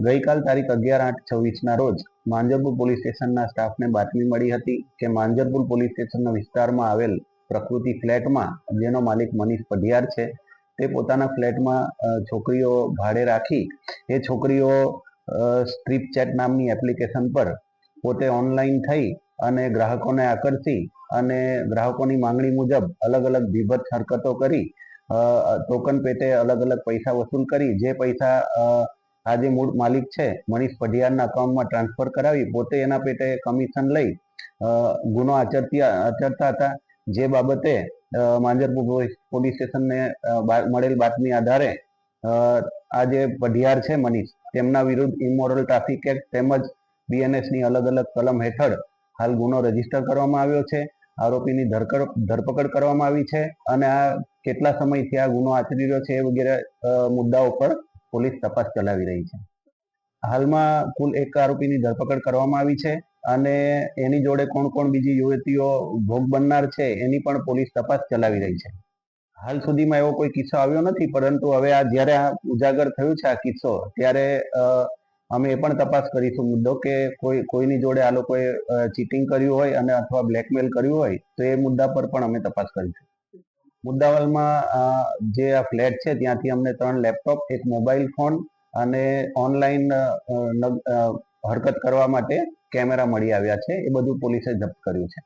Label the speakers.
Speaker 1: ગઈકાલ તારીખ 11/8/26ના રોજ માંજરપુર પોલીસ સ્ટેશનના સ્ટાફને બાતમી મળી હતી કે માંજરપુર પોલીસ સ્ટેશનના વિસ્તારમાં આવેલ પ્રકૃતિ ફ્લેટમાં જેનો માલિક મનીષ પઢિયાર છે તે પોતાના ફ્લેટમાં છોકરીઓ ભાડે રાખી એ છોકરીઓ સ્ટ્રીપ ચેટ નામની એપ્લિકેશન પર પોતે ઓનલાઈન થઈ અને ગ્રાહકોને આકર્ષી અને ગ્રાહકોની માંગણી મુજબ અલગ અલગ વિભત્સ હરકતો કરી ટોકન પેટે અલગ અલગ પૈસા વસૂલ કરી જે પૈસા આ જે મૂળ માલિક છે મનીષ પઢિયારના અકાઉન્ટમાં ટ્રાન્સફર કરાવી પોતે એના પેટે કમિશન લઈ ગુનો આચરતા હતા, જે બાબતે માંજરપુર પોલીસ સ્ટેશનને મળેલ બાતમી આધારે આ જે પઢિયાર છે મનીષ તેમના વિરુદ્ધ ઇમોરલ ટ્રાફિક એક્ટ તેમજ બીએનએસની અલગ અલગ કલમ હેઠળ હાલ ગુનો રજીસ્ટર કરવામાં આવ્યો છે. આરોપીની ધરપકડ કરવામાં આવી છે અને આ કેટલા સમયથી આ ગુનો આચરી રહ્યો છે એ વગેરે મુદ્દાઓ પર પોલીસ તપાસ ચલાવી રહી છે. હાલમાં કુલ એક આરોપીની ધરપકડ કરવામાં આવી છે અને એની જોડે કોણ કોણ બીજી યુવતીઓ ભોગ બનનાર છે એની પણ પોલીસ તપાસ ચલાવી રહી છે. હાલ સુધીમાં એવો કોઈ કિસ્સો આવ્યો નથી, પરંતુ હવે જ્યારે આ ઉજાગર થયું છે આ કિસ્સો ત્યારે અમે એ પણ તપાસ કરીશું મુદ્દો કે કોઈની જોડે આ લોકોએ ચીટિંગ કર્યું હોય અને અથવા બ્લેકમેલ કર્યું હોય તો એ મુદ્દા પર પણ અમે તપાસ કરીશું. મુદ્દાવાલમાં જે આ ફ્લેટ છે ત્યાંથી અમને 3 લેપટોપ, એક મોબાઈલ ફોન અને ઓનલાઈન હરકત કરવા માટે કેમેરા મળી આવ્યા છે. એ બધું પોલીસે જપ્ત કર્યું છે.